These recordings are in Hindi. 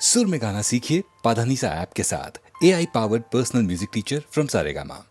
सुर में गाना सीखिए पाधानीसा ऐप के साथ। AI powered personal music teacher from Saregama.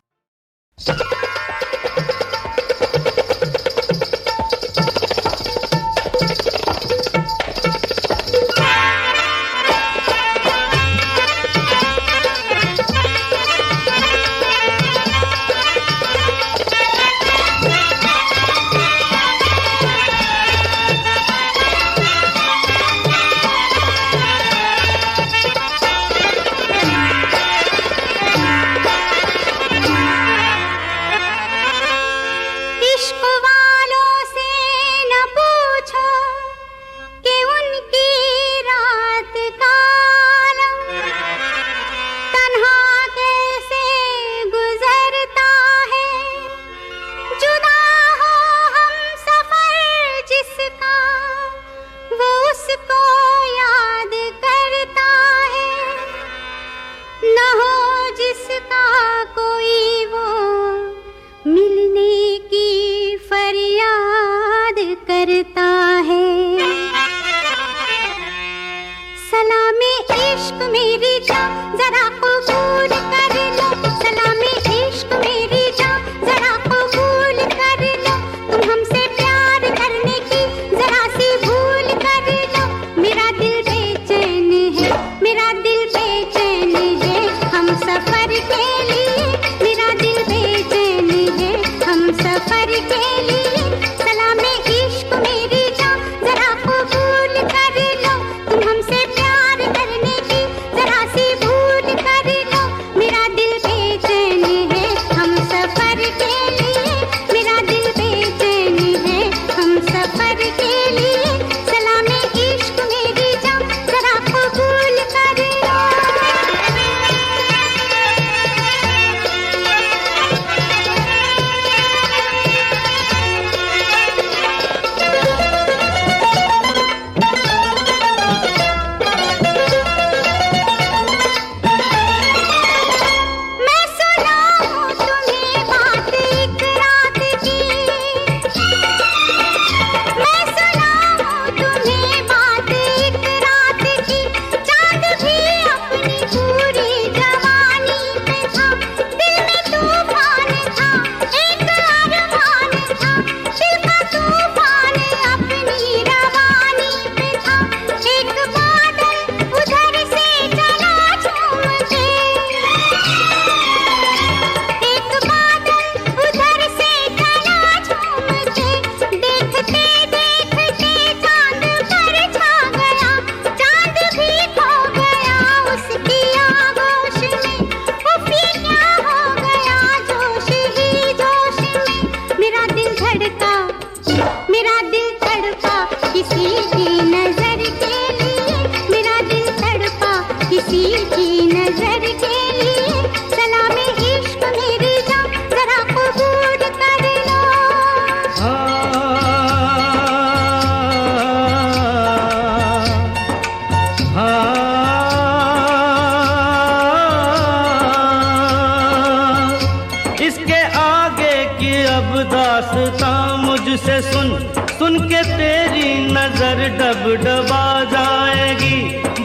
मुझसे सुन के तेरी नजर डबडबा जाएगी।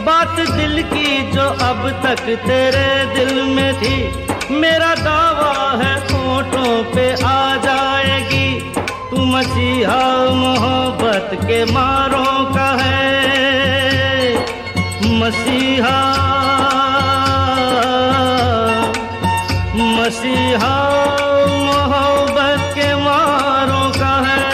बात दिल की जो अब तक तेरे दिल में थी, मेरा दावा है होठों पे आ जाएगी। तू मसीहा मोहब्बत के मारों का है, मसीहा मसीहा मोहब्बत के मारों का है।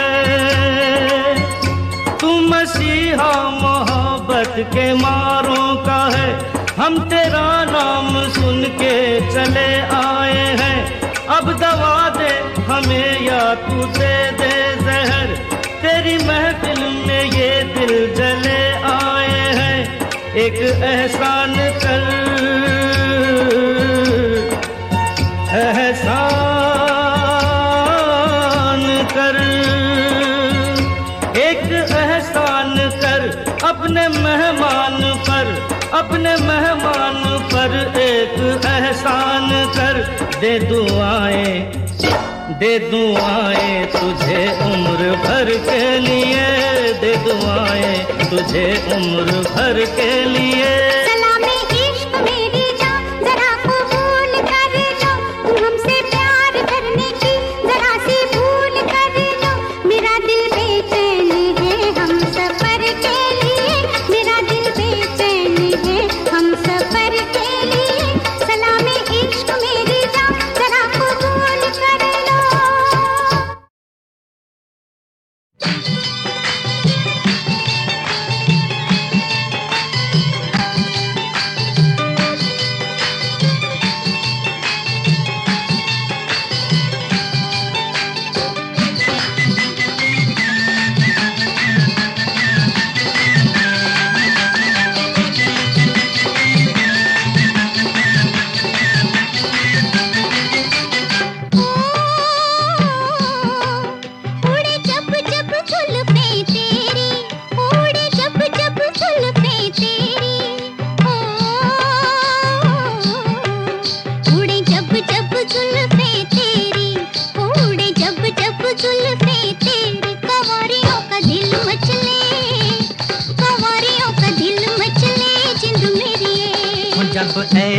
तू मसीहा मोहब्बत के मारों का है। हम तेरा नाम सुन के चले आए हैं। अब दवा दे हमें या तू दे दे जहर। तेरी महफिल में ये दिल जले आए हैं। एक एहसान कर, एहसान कर, एक एहसान कर अपने मेहमान पर, अपने मेहमान पर एक एहसान कर। दे दुआएं तुझे उम्र भर के लिए, दे दुआएं तुझे उम्र भर के लिए।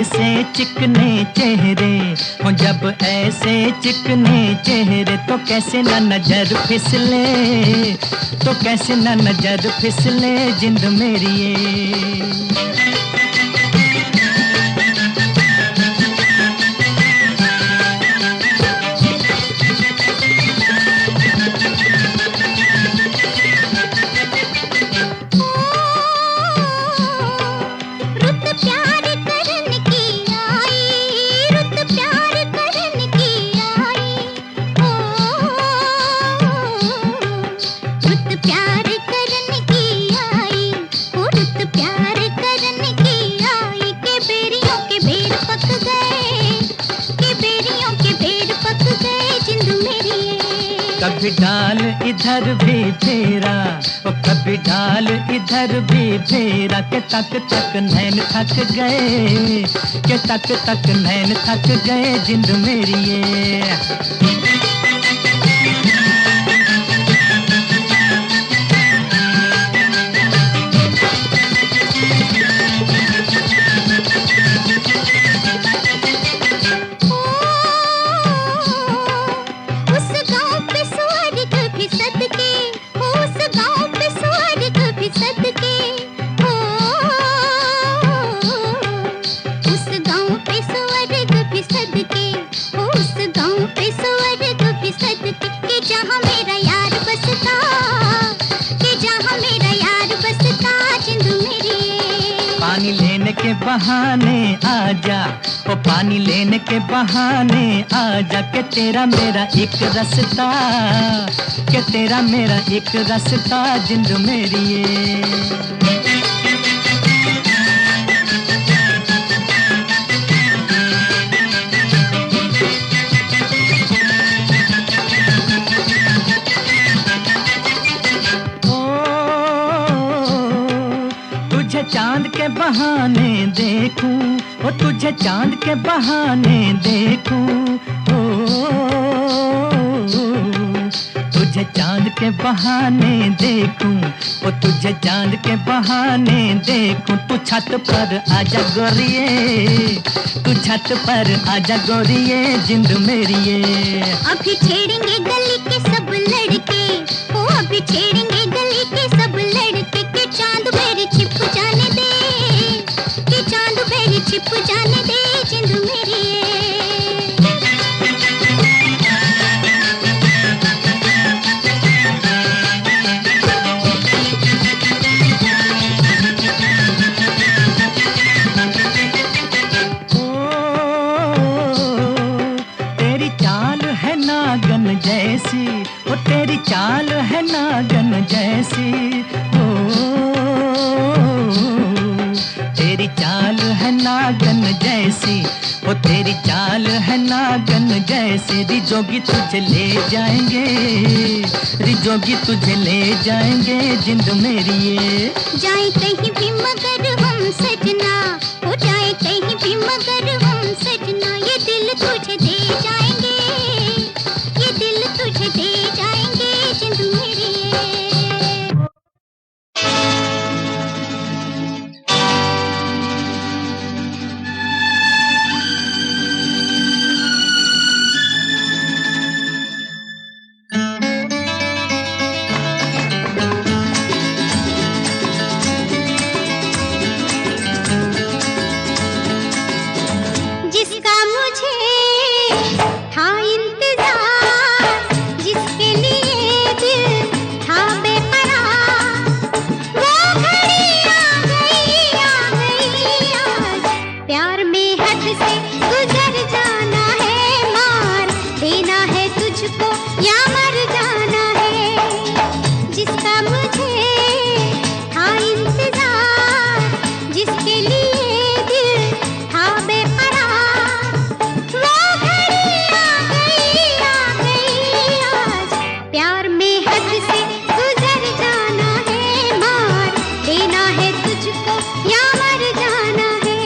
ऐसे चिकने चेहरे हो, जब ऐसे चिकने चेहरे तो कैसे ना नजर फिसले, तो कैसे ना नजर फिसले जिंद मेरी ये। कभी डाल इधर भी फेरा, ओ कभी डाल इधर भी फेरा, के तक तक नैन थक गए, के तक तक नैन थक गए जिंद मेरी ये। पानी लेने के बहाने आजा, ओ पानी लेने के बहाने आजा, के तेरा मेरा एक रास्ता, के तेरा मेरा एक रास्ता जिंद मेरी ये। चांद के बहाने देखूं, ओ तुझे चांद के बहाने देखूं, ओ तुझे चांद के बहाने देखूं, ओ तुझे चांद के बहाने देखूं। तू छत पर आजा गोरिये, तू छत पर आजा गोरिये जिंद मेरी ये। अभी छेड़ेंगे गली के सब लड़के, ओ अभी छेड़ेंगे गली के सब लड़के, के चांद मेरे छिप जाने दे, के चांद मेरे छिप जाने दे जिंद मेरी ये। नागन जैसी, ओ तेरी चाल है नागन जैसी, ओ तेरी चाल है नागन जैसी, ओ तेरी चाल है नागन जैसी। रिजोगी तुझे ले जाएंगे, रिजोगी तुझे ले जाएंगे जिंद मेरी ये। जाए कहीं भी मगर हम सजना, हो जाए कहीं भी मगर हम सजना, ये दिल तुझे दे जाएंगे, ये दिल तुझे दे जाएंगे जिंद मेरी ये। जिसका मुझे था इंतजार, जिसके लिए दिल था बेकरार, वो घड़ी आ गई आज, प्यार में हद से गुजर जाना है, मार देना है तुझको या मर जाना है। जिसका मुझे था इंतजार, जिसके लिए दिल था बेकरार, वो घड़ी आ गई आज, प्यार में हद से गुजर जाना है, मार देना है तुझको या मर जाना है।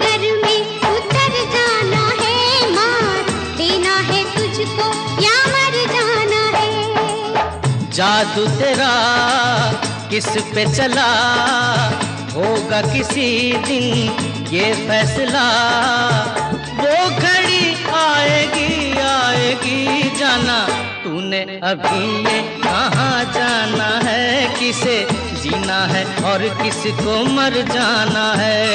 नजर में उतर जाना है, मार देना है तुझको या मर जाना है। जादू तेरा किस पे चला, होगा किसी दिन ये फैसला। वो घड़ी आएगी आएगी जाना, तूने अभी ये कहाँ जाना है। किसे जीना है और किसको मर जाना है।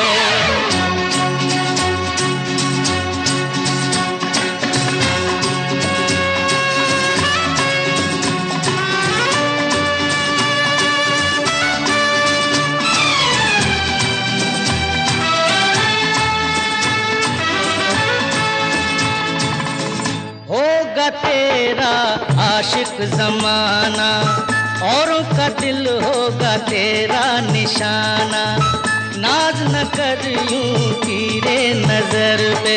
होगा तेरा आशिक जमाना, औरों का दिल होगा तेरा निशाना। नाज न कर यूं तीरे नजर पे,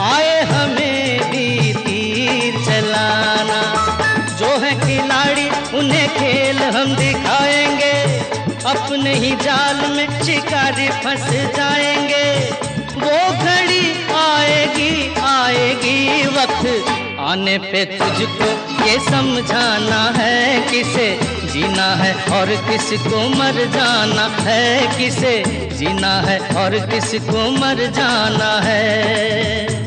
आए हमें भी तीर चलाना। जो है खिलाड़ी उन्हें खेल हम दिखाएंगे, अपने ही जाल में शिकारी फंस जाएंगे। वो घड़ी आएगी आएगी, वक्त आने पे तुझको ये समझाना है। किसे जीना है और किसको मर जाना है। किसे जीना है और किसको मर जाना है।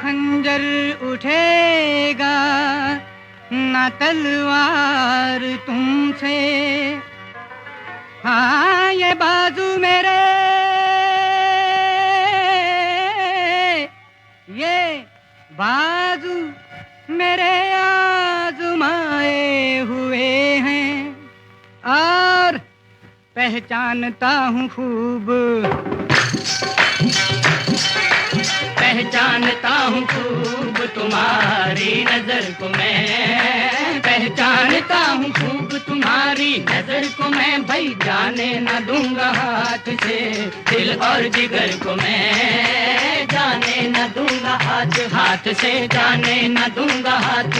खंजर उठेगा ना तलवार तुमसे। हाँ ये बाजू मेरे, ये बाजू मेरे आजमाए हुए हैं और पहचानता हूँ खूब, पहचानता हूँ खूब तुम्हारी नजर को मैं, पहचानता हूँ खूब तुम्हारी नजर को मैं। भाई जाने न दूंगा हाथ से दिल और जिगर को मैं, जाने न दूंगा हाथ से, जाने न दूंगा हाथ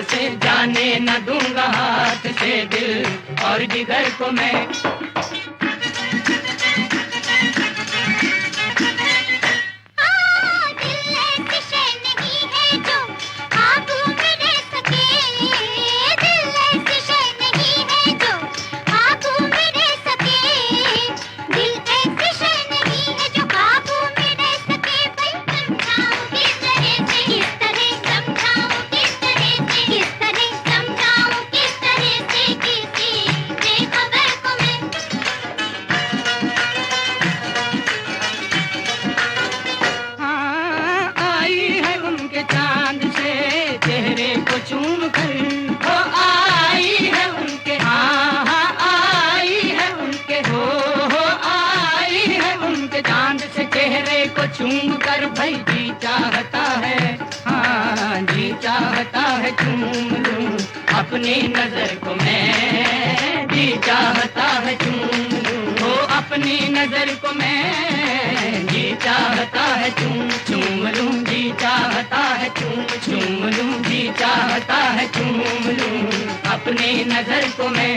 से, जाने न दूंगा हाथ से दिल और जिगर को मैं। चूम कर भाई जी चाहता है, हाँ जी चाहता है चूम लूं अपनी नजर को मैं, जी चाहता है चूम लूं अपनी नजर को मैं, जी चाहता है चूम लूं, जी चाहता है चूम लूं, जी चाहता है चूम लूं अपनी नजर को मैं।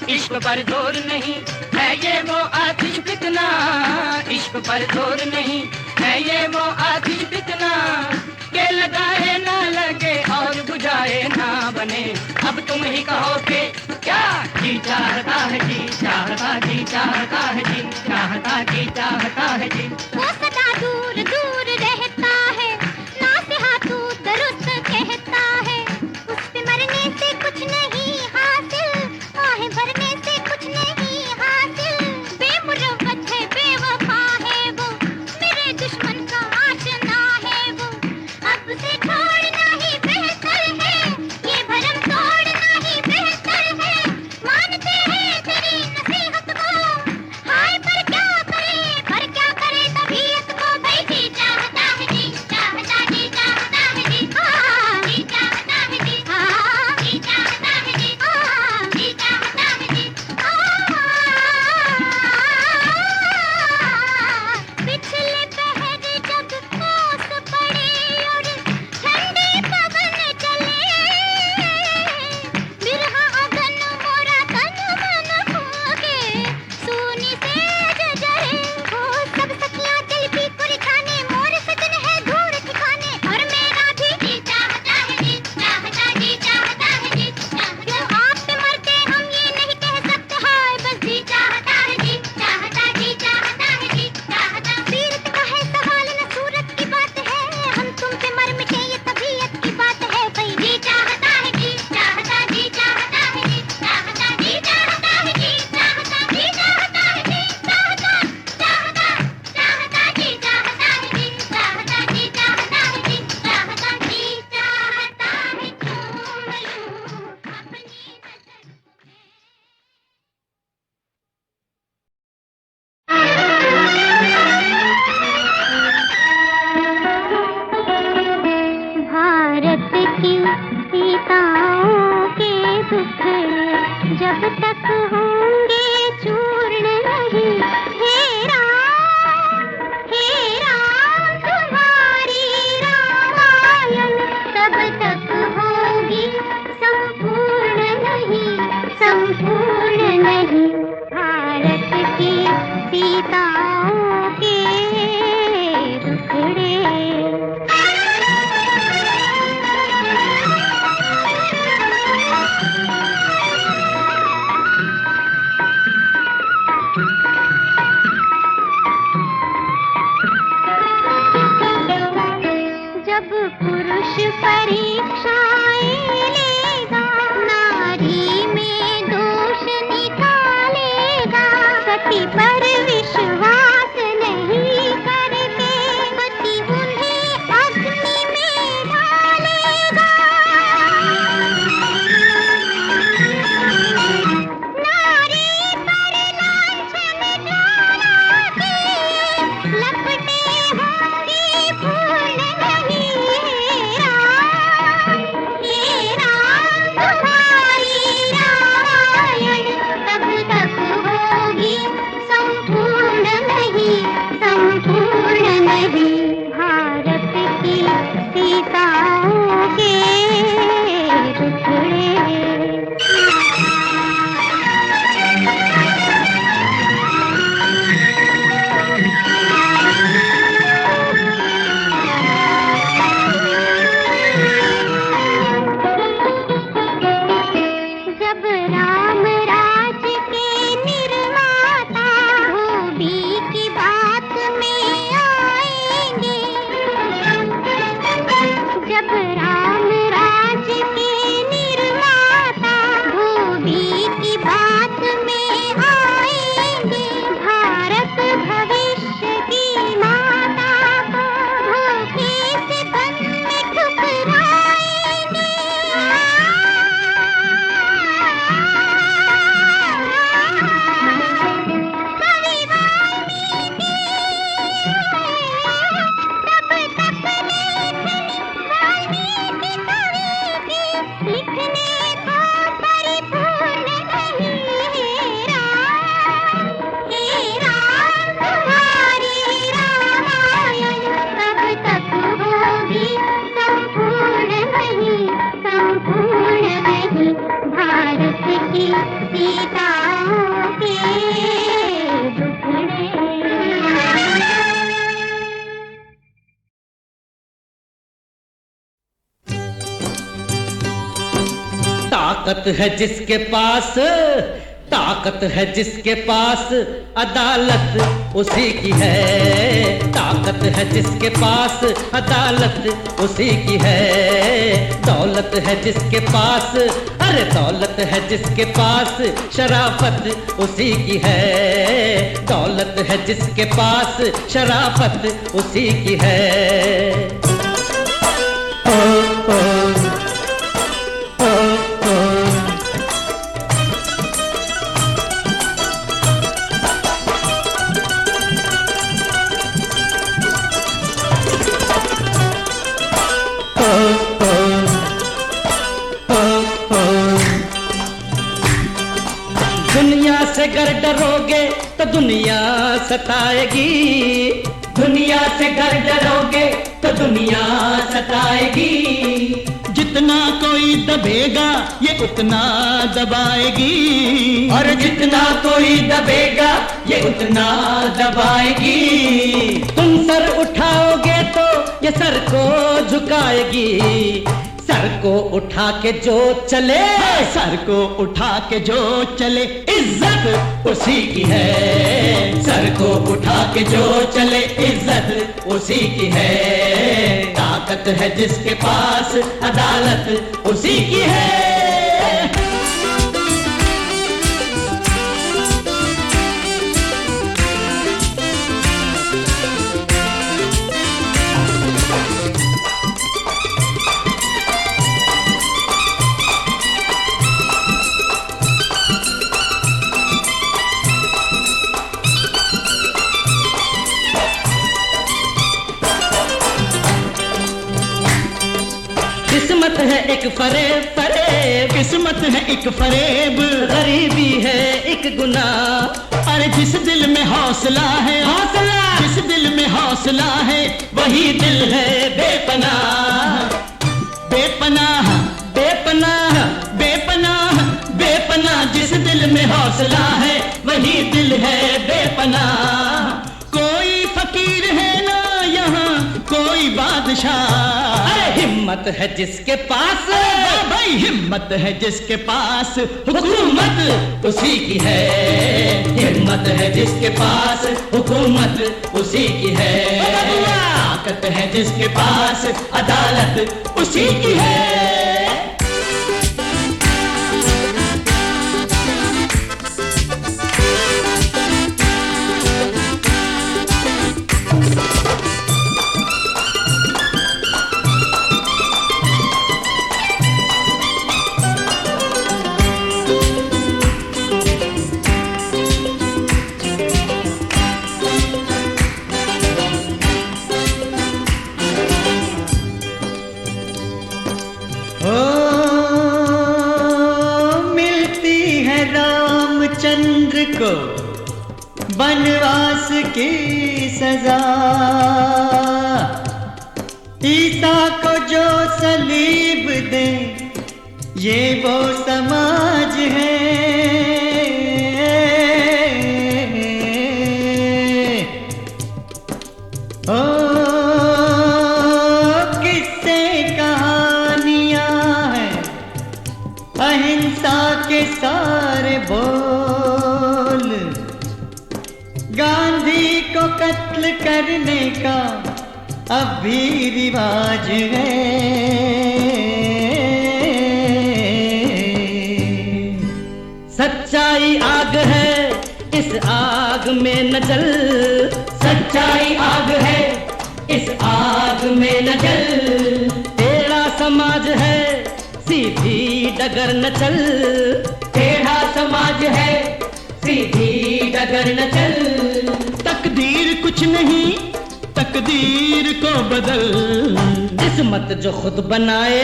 इश्क पर जोर नहीं है ये वो आतिश फितना, इश्क पर जोर नहीं है ये वो आतिश फितना, के लगाए ना लगे और बुझाए ना बने। अब तुम ही कहो कि क्या जी चाहता है, जी चाहता, जी चाहता है, जी चाहता, जी चाहता है जी। वो सदा दूर दूर रहता है, नासिहातू दुरुस्त कहता है, उस पे मरने से कुछ नहीं हासिल, आहें भरने से कुछ नहीं हासिल, बेमुरव्वत है बेवफा है वो, मेरे दुश्मन का आशना है वो, अब से छोड़ना ही बेहतर है, ये भरम तोड़ना ही बेहतर है, मानते हैं तेरी नसीहत को, हाय पर क्या करे तभी की सीताओं के दुखड़े। जब पुरुष परीक्षाएं लेगा, नारी में दोष निकालेगा, सती पर विश्वास नहीं करते, पति उन्हें अग्नि में डालेगा। नारी पर लांछन ज्वाला के लपटे होंगी फूल नहीं। हे राम तुम्हारी रामायण तब तक होगी संपूर्ण नहीं, संपूर्ण नहीं। भारत की सीताओं के टुकड़े। जब राम राज के निर्माता धोबी की बात में आएंगे, जब राम राज के निर्माता धोबी की बात में आएंगे, भारत भविष्य की माता को धोखे से बन में ठुकराएंगे। कवि वाल्मीकि तब तक वाल्मीकि कवि की लिखने को परिपूर्ण नहीं। हे राम तुम्हारी रामायण तब तक होगी संपूर्ण नहीं, संपूर्ण नहीं। भारत की सीताओं के दुखड़े। ताकत है जिसके पास, ताकत है जिसके पास, अदालत उसी की है। ताकत है जिसके पास, अदालत उसी की है। दौलत है जिसके पास, अरे दौलत है जिसके पास, शराफत उसी की है। दौलत है जिसके पास, शराफत उसी की है। दुनिया से गर डरोगे तो दुनिया सताएगी। दुनिया से गर डरोगे तो दुनिया सताएगी। जितना कोई दबेगा ये उतना दबाएगी, और जितना कोई दबेगा ये उतना दबाएगी। तुम सर उठाओगे तो ये सर को झुकाएगी। सर को उठा के जो चले, सर को उठा के जो चले, इज्जत उसी की है। सर को उठा के जो चले, इज्जत उसी की है। ताकत है जिसके पास, अदालत उसी की है। किस्मत है एक फरेब फरेब, किस्मत है एक फरेब, गरीबी है एक गुनाह। अरे जिस दिल में हौसला है, हौसला, जिस दिल में हौसला है, वही दिल है बेपनाह। बेपनाह बेपनाह बेपनाह बेपनाह। जिस दिल में हौसला है, वही दिल है बेपनाह, कोई फकीर है ना यहाँ कोई बादशाह। अरे हिम्मत है जिसके पास, भाई हिम्मत है जिसके पास, हुकूमत उसी की है। हिम्मत है जिसके पास, हुकूमत उसी की है। ताकत है जिसके पास, अदालत उसी की है। चंद्र को वनवास की सजा, ईसा को जो सलीब दे ये वो समाज है। ओ किस्से कहानियां हैं अहिंसा के सारे बोल, गांधी को कत्ल करने का अब भी रिवाज है। सच्चाई आग है इस आग में न जल, सच्चाई आग है इस आग में न जल। टेढ़ा समाज है सीधी डगर न चल, टेढ़ा समाज है सीधी डगर न चल। तकदीर कुछ नहीं तकदीर को बदल, किस्मत जो खुद बनाए,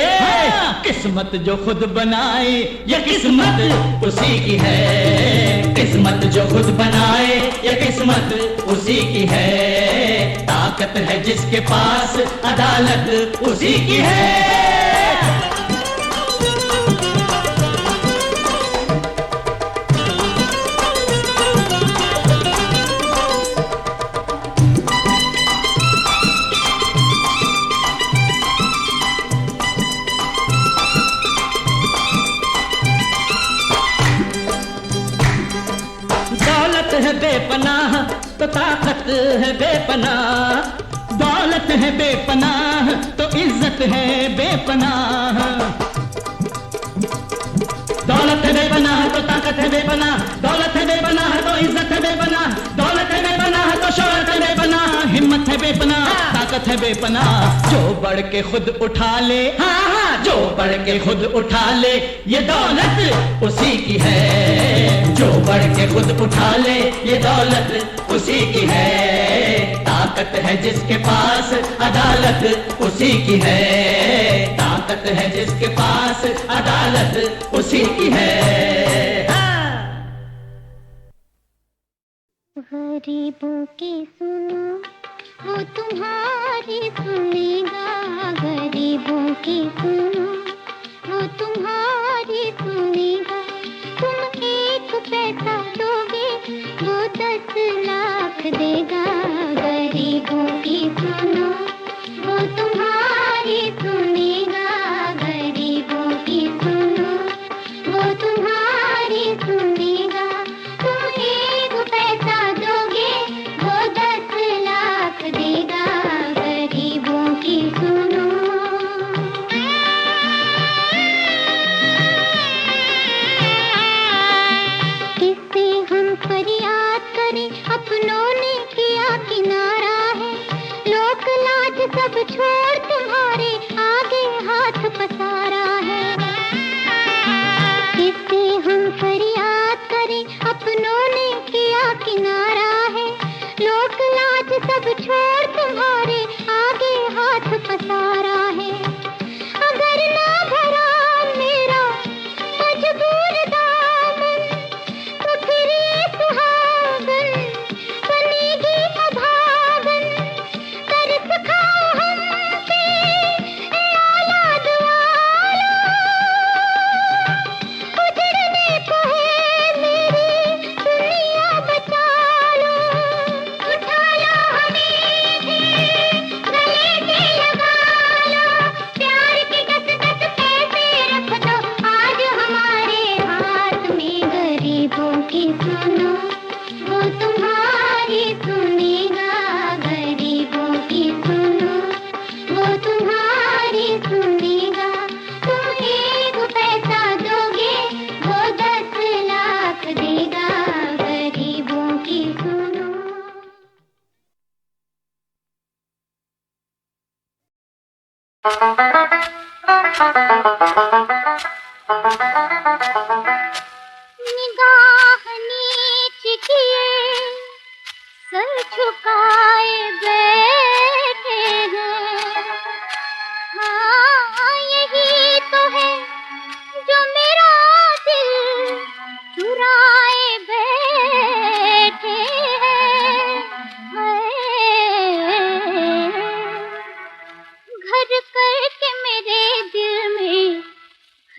किस्मत जो खुद बनाए ये किस्मत उसी की है। किस्मत जो खुद बनाए ये किस्मत उसी की है। ताकत है जिसके पास, अदालत उसी की है। है बेपनाह तो ताकत है बेपनाह, दौलत है बेपनाह तो इज्जत है बेपनाह। दौलत है बेपनाह तो ताकत है बेपनाह, दौलत है बेपनाह तो इज्जत है बेपनाह, दौलत है बेपनाह तो शोहरत है बेपनाह, हिम्मत है बेपनाह, ताकत है बेपनाह। जो बढ़ के खुद उठा ले, हाँ जो बढ़ के खुद उठा ले ये दौलत उसी की है। जो बढ़ के खुद उठा ले ये दौलत उसी की है। ताकत है जिसके पास, अदालत उसी की है। ताकत है जिसके पास, अदालत उसी की है। गरीबों की सुनो वो तुम्हारी सुनेगा, गरीबों की सुनो वो तुम्हारी सुनेगा। तुम एक पैसा दोगे वो 10 लाख देगा। गरीबों की सुनो वो तुम्हारी सुनेगा, गरीबों की सुनो वो तुम्हारी सुनेगा। तुम एक पैसा दोगे वो 10 लाख देगा। गरीबों की सुनो। किससे हम फरियाद करें, अपनों ने किया किनारा है। लोक लाज सब छोड़ तुम्हारे आगे हाथ पसारा है। किससे हम फरियाद करें, अपनों ने किया किनारा है। लोक लाज सब छोड़ तुम्हारे आगे हाथ पसारा है। अगर ना भरा मेरा मजबूर दामन तो फिर ये सुहागन बनेगी अभागन। तरस खाओ हम पे ए औलाद वालो, उजड़ने को है मेरी दुनिया बचा लो। निगाह नीच किए सर झुकाए बैठे हैं। हाँ यही तो है जो मेरा दिल चुराए बैठे हैं। घर करके मेरे दिल में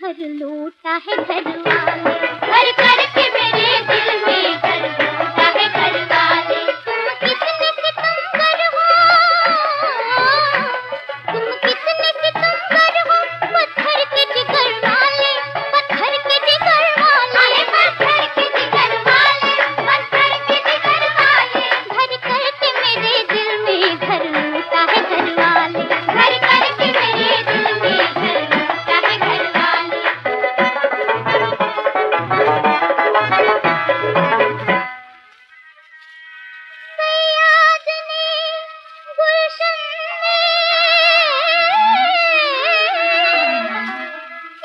घर लूटा है घर वाले। घर करके मेरे दिल में घर लूटा है घर वाले। तुम कितने सितमगर हो, तुम कितने सितमगर हो, पत्थर के जिगर वाले, पत्थर के जिगर वाले, पत्थर के जिगर वाले, पत्थर के जिगर वाले। घर करके मेरे दिल में घर लूटा है घर वाले। घर करके मेरे दिल में घर लूटा है घर वाले। सयाद ने गुलशन में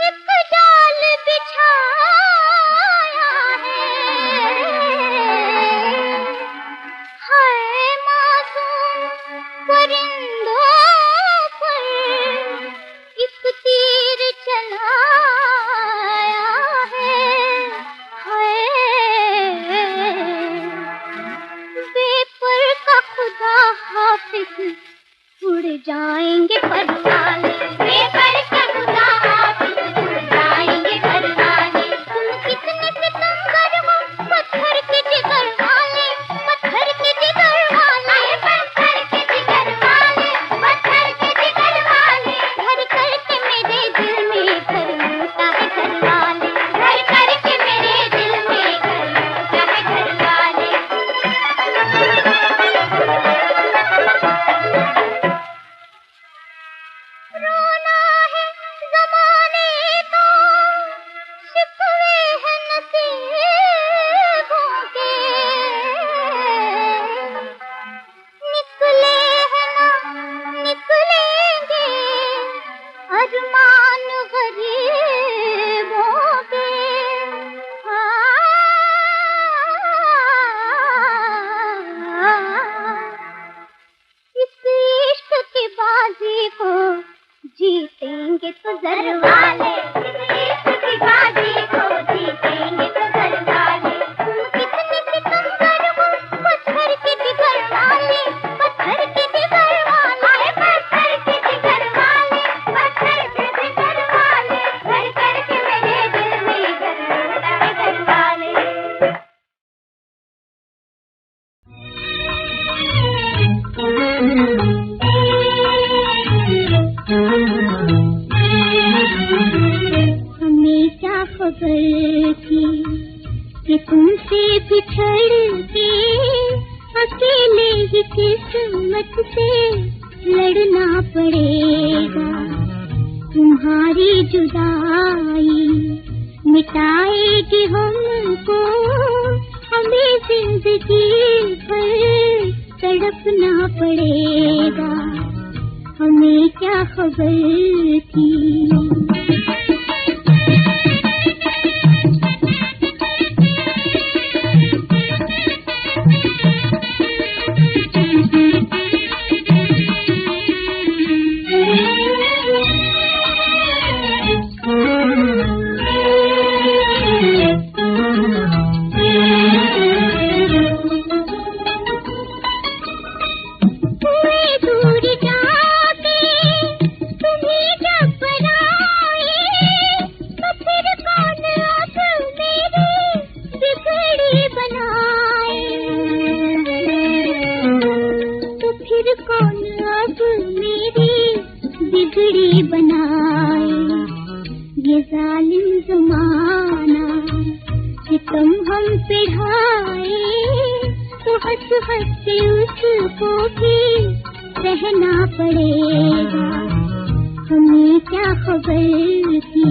एक जाल बिछाया है मासूम परिंदों पर एक तीर चलाया है। बेपर का खुदा हाफिज उड़ जाएंगे पर वाले। बेपर का खुदा हाफिज उड़ जाएंगे पर वाले। तुम कितने सितमगर हो, पत्थर के जिगर वाले, पत्थर के जिगर वाले, पत्थर के जिगर वाले, पत्थर के जिगर वाले। घर करके मेरे दिल में घर लूटा है घर वाले। घर करके मेरे दिल में घर लूटा है घर वाले। रोना है ज़माने को, शिकवे हैं नसीबों के। निकले हैं ना निकलेंगे अरमान गरीबों के। इस इश्क की बाजी को जीतेंगे तो घर वाले। इस इश्क की बाजी को जीतेंगे तो घर वाले। तुम कितने सितमगर हो, पत्थर के जिगर वाले, पत्थर के जिगर वाले, पत्थर के जिगर वाले, पत्थर के जिगर वाले। घर करके मेरे दिल में घर लूटा है घर वाले। हमें क्या खबर थी कि तुमसे बिछड़ के अकेले ही किस्मत से लड़ना पड़ेगा। तुम्हारी जुदाई मिटाएगी हमको, हमें जिंदगी भर तड़पना पड़ेगा। हमें क्या खबर थी। बिगड़ी बनाए ये जालिम ज़माना कि तुम हम पे ढाए, तो हंस हंस के उसको भी सहना पड़ेगा। हमें क्या खबर थी।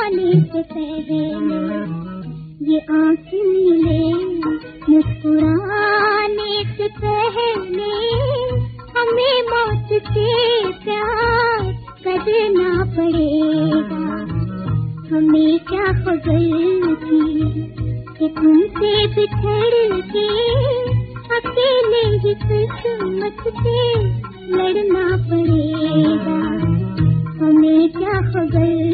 जाने से पहले ये आंसू मिले मुस्कुराने से पहले हमें मौत से प्यार करना पड़ेगा। हमें क्या खबर थी कि तुमसे बिछड़ के अकेले ही किस्मत से लड़ना पड़ेगा। हमें क्या खबर